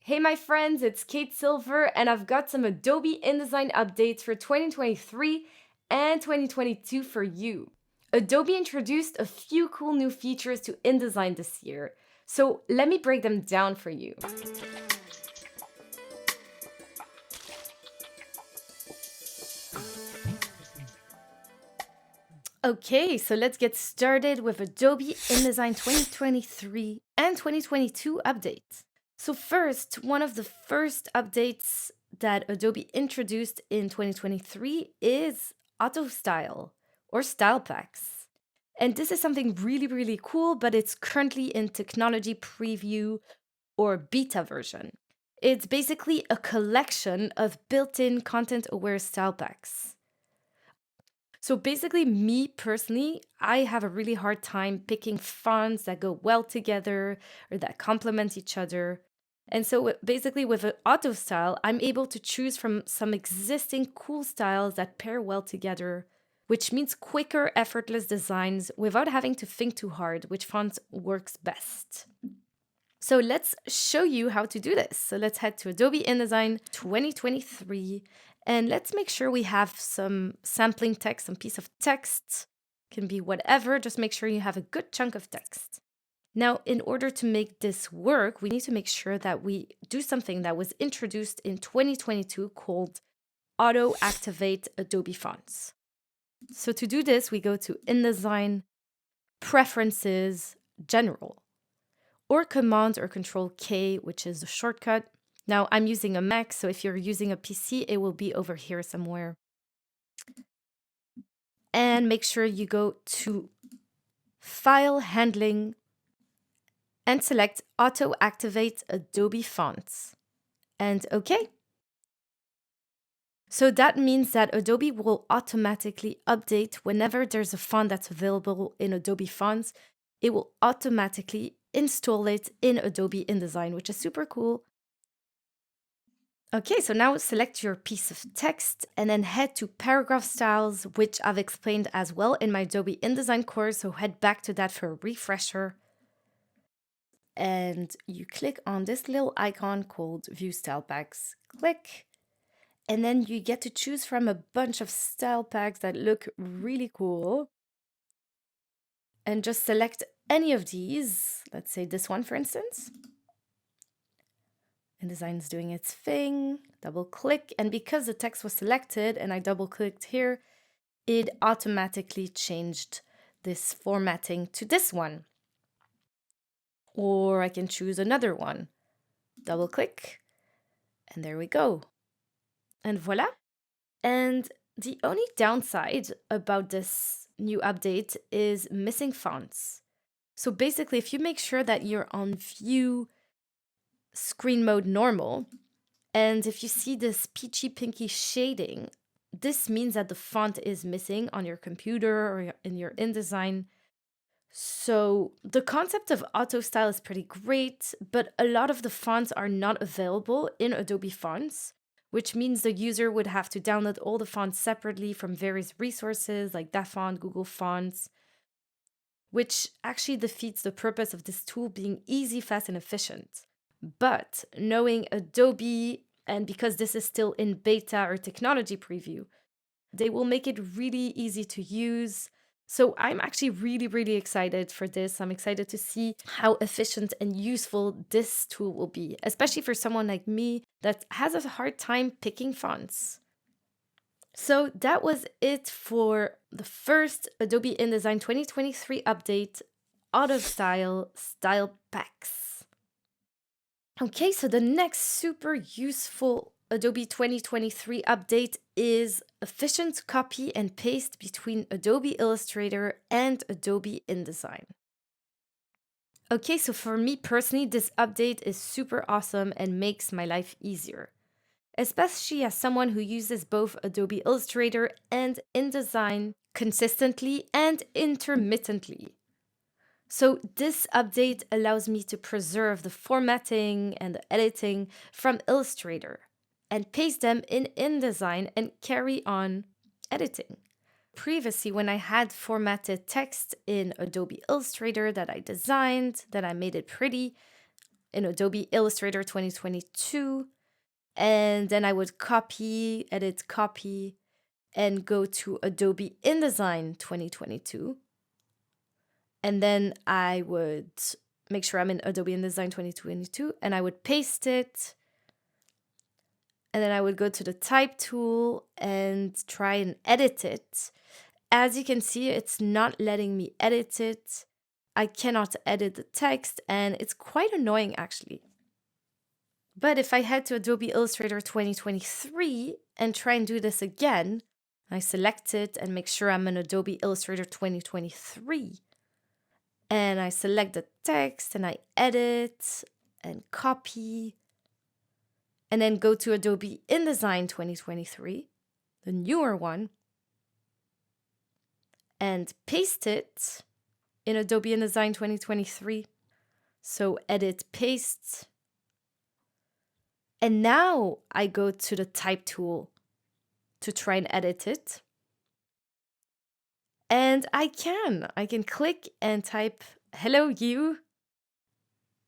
Hey my friends, it's Kate Silver and I've got some Adobe InDesign updates for 2023 and 2022 for you. Adobe introduced a few cool new features to InDesign this year, so let me break them down for you. Okay, so let's get started with Adobe InDesign 2023 and 2022 updates. So first, one of the first updates that Adobe introduced in 2023 is Auto Style or Style Packs. And this is something really cool, but it's currently in technology preview or beta version. It's basically a collection of built-in content-aware style packs. So basically, me personally, I have a really hard time picking fonts that go well together or that complement each other. And so basically with an auto style, I'm able to choose from some existing cool styles that pair well together, which means quicker, effortless designs without having to think too hard which font works best. So let's show you how to do this. So let's head to Adobe InDesign 2023 and let's make sure we have some sampling text, some piece of text, can be whatever, just make sure you have a good chunk of text. Now, in order to make this work, we need to make sure that we do something that was introduced in 2022 called Auto Activate Adobe Fonts. So to do this, we go to InDesign, Preferences, General, or Command or Control K, which is a shortcut. Now I'm using a Mac, so if you're using a PC, it will be over here somewhere. And make sure you go to File Handling and select Auto Activate Adobe Fonts. And OK. So that means that Adobe will automatically update whenever there's a font that's available in Adobe Fonts. It will automatically install it in Adobe InDesign, which is super cool. Okay, so now select your piece of text and then head to paragraph styles, which I've explained as well in my Adobe InDesign course. So head back to that for a refresher. And you click on this little icon called View Style Packs. Click. And then you get to choose from a bunch of style packs that look really cool. And just select any of these. Let's say this one, for instance. InDesign is doing its thing, double click, and because the text was selected and I double clicked here, it automatically changed this formatting to this one. Or I can choose another one. Double click, and there we go. And voila. And the only downside about this new update is missing fonts. So basically, if you make sure that you're on View Screen Mode Normal, and if you see this peachy pinky shading, this means that the font is missing on your computer or in your InDesign. So the concept of auto style is pretty great, but a lot of the fonts are not available in Adobe Fonts, which means the user would have to download all the fonts separately from various resources like DaFont, Google Fonts, which actually defeats the purpose of this tool being easy, fast, and efficient. But knowing Adobe, and because this is still in beta or technology preview, they will make it really easy to use. So I'm actually really excited for this. I'm excited to see how efficient and useful this tool will be, especially for someone like me that has a hard time picking fonts. So that was it for the first Adobe InDesign 2023 update, Auto Style Style Packs. Okay, so the next super useful Adobe 2023 update is efficient copy and paste between Adobe Illustrator and Adobe InDesign. Okay, so for me personally, this update is super awesome and makes my life easier, especially as someone who uses both Adobe Illustrator and InDesign consistently and intermittently. So this update allows me to preserve the formatting and the editing from Illustrator and paste them in InDesign and carry on editing. Previously, when I had formatted text in Adobe Illustrator that I designed, that I made it pretty, in Adobe Illustrator 2022. And then I would copy, edit, copy, and go to Adobe InDesign 2022. And then I would make sure I'm in Adobe InDesign 2022, and I would paste it. And then I would go to the type tool and try and edit it. As you can see, it's not letting me edit it. I cannot edit the text, and it's quite annoying actually. But if I head to Adobe Illustrator 2023 and try and do this again, I select it and make sure I'm in Adobe Illustrator 2023. And I select the text and I edit and copy. And then go to Adobe InDesign 2023, the newer one, and paste it in Adobe InDesign 2023. So edit, paste. And now I go to the type tool to try and edit it. And I can click and type, hello you,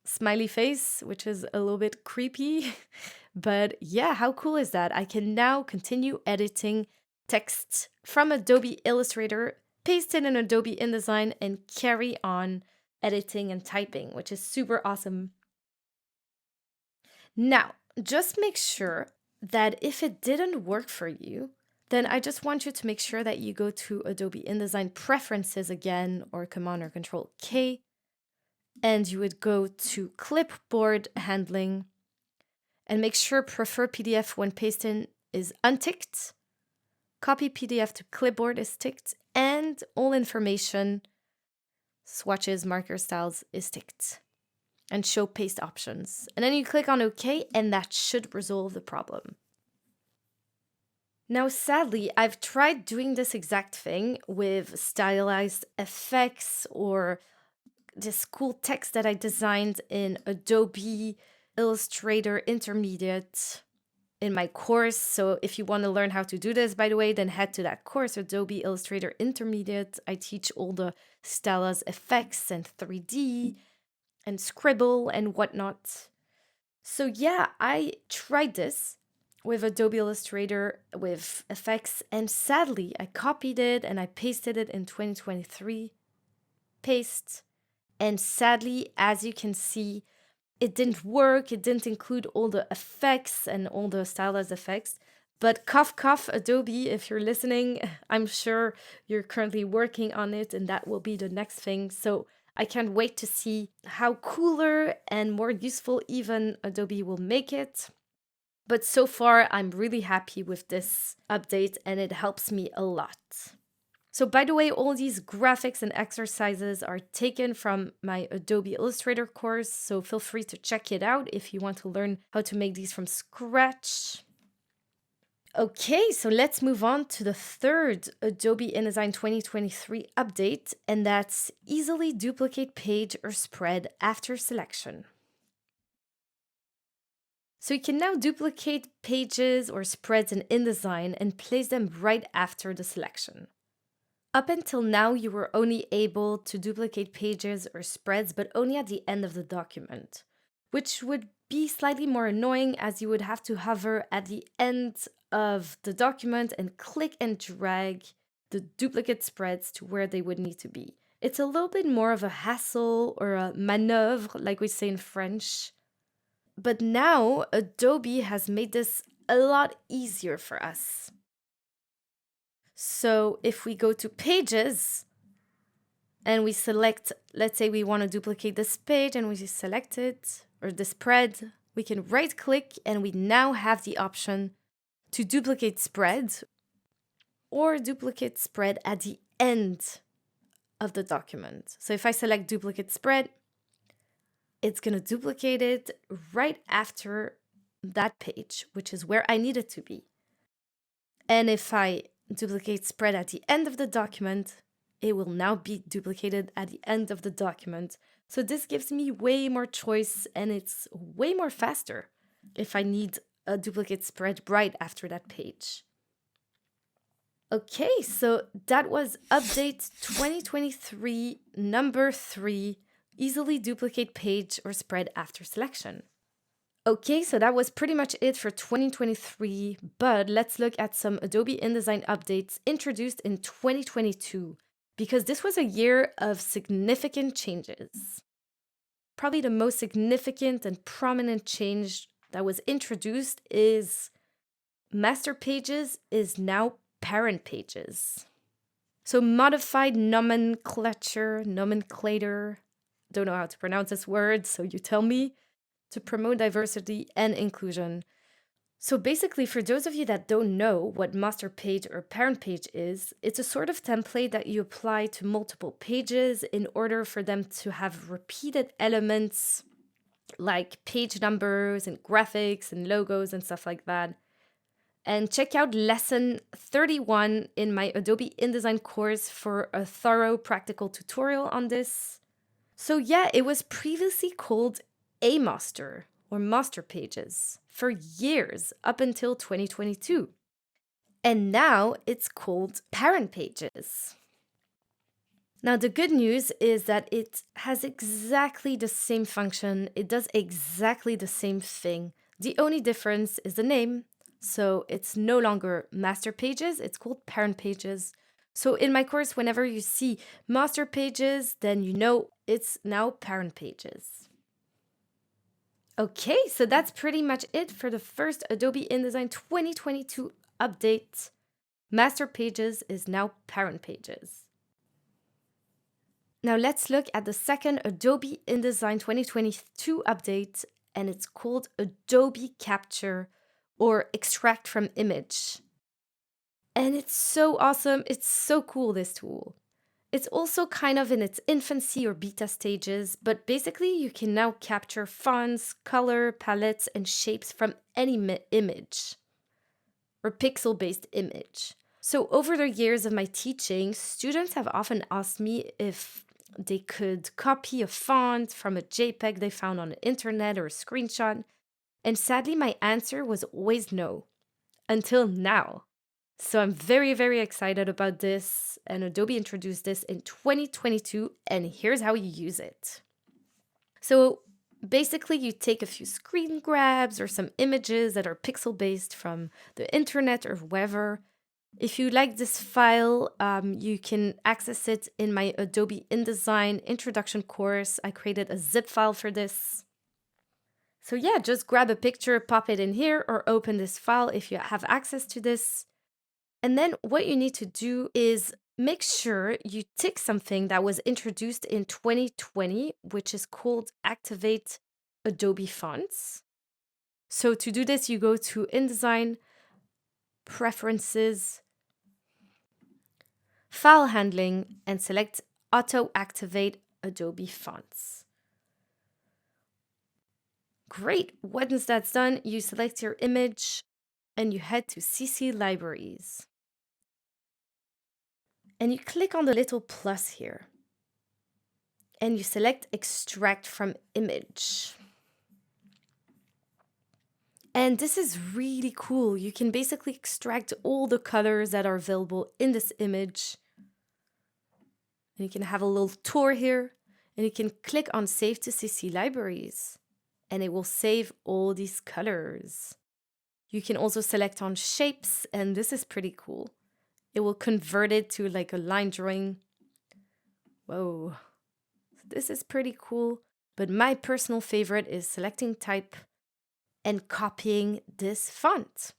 smiley face, which is a little bit creepy. But yeah, how cool is that? I can now continue editing text from Adobe Illustrator, paste it in Adobe InDesign, and carry on editing and typing, which is super awesome. Now, just make sure that if it didn't work for you, then I just want you to make sure that you go to Adobe InDesign Preferences again, or Command or Control K, and you would go to Clipboard Handling and make sure Prefer PDF when pasting is unticked, Copy PDF to Clipboard is ticked, and All Information, Swatches, Marker Styles is ticked, and Show Paste Options. And then you click on OK, and that should resolve the problem. Now, sadly, I've tried doing this exact thing with stylized effects or this cool text that I designed in Adobe Illustrator Intermediate in my course. So if you want to learn how to do this, by the way, then head to that course, Adobe Illustrator Intermediate. I teach all the stylized effects and 3D and Scribble and whatnot. So yeah, I tried this with Adobe Illustrator with effects, and sadly I copied it and I pasted it in 2023, paste, and sadly, as you can see, it didn't work. It didn't include all the effects and all the stylized effects. But cough cough, Adobe, if you're listening, I'm sure you're currently working on it, and that will be the next thing. So I can't wait to see how cooler and more useful even Adobe will make it. But so far, I'm really happy with this update, and it helps me a lot. So by the way, all these graphics and exercises are taken from my Adobe Illustrator course, so feel free to check it out if you want to learn how to make these from scratch. Okay, so let's move on to the third Adobe InDesign 2023 update, and that's easily duplicate page or spread after selection. So you can now duplicate pages or spreads in InDesign and place them right after the selection. Up until now, you were only able to duplicate pages or spreads, but only at the end of the document, which would be slightly more annoying as you would have to hover at the end of the document and click and drag the duplicate spreads to where they would need to be. It's a little bit more of a hassle or a manœuvre, like we say in French. But now Adobe has made this a lot easier for us. So if we go to Pages and we select, let's say we want to duplicate this page and we select it, or the spread, we can right click and we now have the option to duplicate spread or duplicate spread at the end of the document. So if I select duplicate spread, it's going to duplicate it right after that page, which is where I need it to be. And if I duplicate spread at the end of the document, it will now be duplicated at the end of the document. So this gives me way more choice, and it's way more faster if I need a duplicate spread right after that page. Okay, so that was update 2023 number 3, easily duplicate page or spread after selection. Okay, so that was pretty much it for 2023, but let's look at some Adobe InDesign updates introduced in 2022, because this was a year of significant changes. Probably the most significant and prominent change that was introduced is master pages is now parent pages. So modified nomenclature, don't know how to pronounce this word, so you tell me, to promote diversity and inclusion. So basically, for those of you that don't know what master page or parent page is, it's a sort of template that you apply to multiple pages in order for them to have repeated elements like page numbers and graphics and logos and stuff like that. And check out lesson 31 in my Adobe InDesign course for a thorough practical tutorial on this. So yeah, it was previously called a master or master pages for years up until 2022. And now it's called parent pages. Now, the good news is that it has exactly the same function. It does exactly the same thing. The only difference is the name. So it's no longer master pages, it's called parent pages. So in my course, whenever you see master pages, then you know it's now parent pages. Okay, so that's pretty much it for the first Adobe InDesign 2022 update. Master pages is now parent pages. Now let's look at the second Adobe InDesign 2022 update, and it's called Adobe Capture or Extract from Image. And it's so awesome, it's so cool, this tool. It's also kind of in its infancy or beta stages, but basically you can now capture fonts, color, palettes, and shapes from any image or pixel-based image. So over the years of my teaching, students have often asked me if they could copy a font from a JPEG they found on the internet or a screenshot. And sadly, my answer was always no, until now. So I'm very, very excited about this, and Adobe introduced this in 2022, and here's how you use it. So basically, you take a few screen grabs or some images that are pixel-based from the internet or wherever. If you like this file, you can access it in my Adobe InDesign introduction course. I created a zip file for this. So yeah, just grab a picture, pop it in here, or open this file if you have access to this. And then what you need to do is make sure you tick something that was introduced in 2020, which is called Activate Adobe Fonts. So to do this, you go to InDesign, Preferences, File Handling, and select Auto Activate Adobe Fonts. Great. Once that's done, you select your image and you head to CC Libraries. And you click on the little plus here. And you select Extract from Image. And this is really cool. You can basically extract all the colors that are available in this image. And you can have a little tour here. And you can click on Save to CC Libraries. And it will save all these colors. You can also select on shapes, and this is pretty cool. It will convert it to like a line drawing. Whoa, this is pretty cool. But my personal favorite is selecting type and copying this font.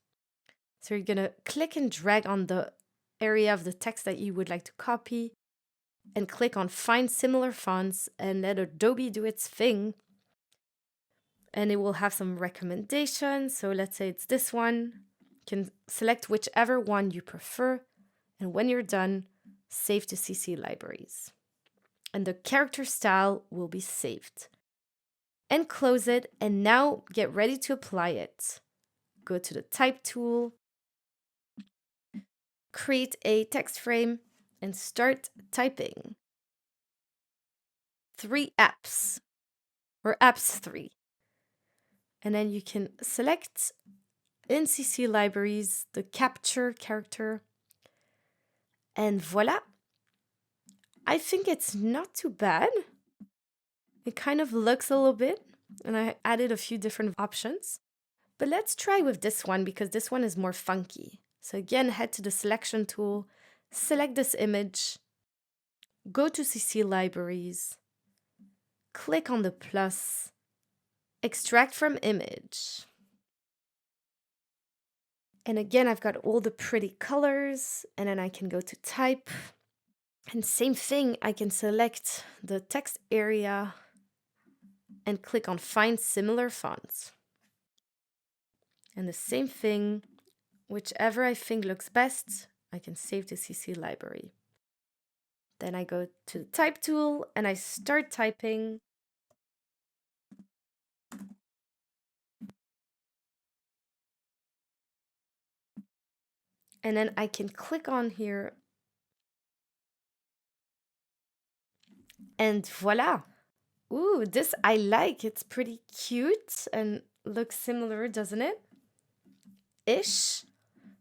So you're gonna click and drag on the area of the text that you would like to copy and click on Find Similar Fonts and let Adobe do its thing. And it will have some recommendations. So let's say it's this one. You can select whichever one you prefer. And when you're done, save to CC Libraries. And the character style will be saved. And close it. And now get ready to apply it. Go to the Type tool. Create a text frame and start typing. 3 apps or apps 3. And then you can select in CC Libraries the capture character. And voila. I think it's not too bad. It kind of looks a little bit, and I added a few different options. But let's try with this one because this one is more funky. So again, head to the selection tool, select this image, go to CC Libraries, click on the plus, extract from image. And again, I've got all the pretty colors, and then I can go to type. And same thing, I can select the text area and click on find similar fonts. And the same thing, whichever I think looks best, I can save to CC library. Then I go to the type tool and I start typing. And then I can click on here. And voila. Ooh, this I like. It's pretty cute and looks similar, doesn't it? Ish.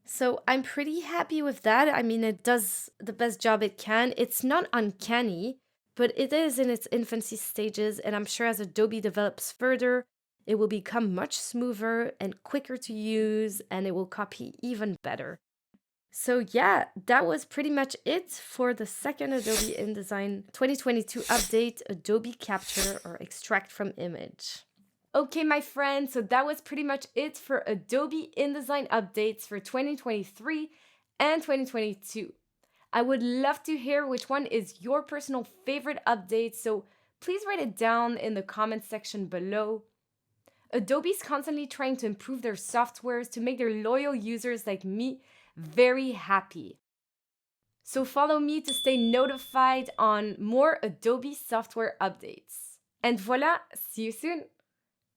So I'm pretty happy with that. I mean, it does the best job it can. It's not uncanny, but it is in its infancy stages. And I'm sure as Adobe develops further, it will become much smoother and quicker to use, and it will copy even better. So yeah, that was pretty much it for the second Adobe InDesign 2022 update, Adobe Capture or Extract from Image. Okay, my friends, so that was pretty much it for Adobe InDesign updates for 2023 and 2022. I would love to hear which one is your personal favorite update, so please write it down in the comments section below. Adobe's constantly trying to improve their softwares to make their loyal users like me very happy. So follow me to stay notified on more Adobe software updates. And voila, see you soon!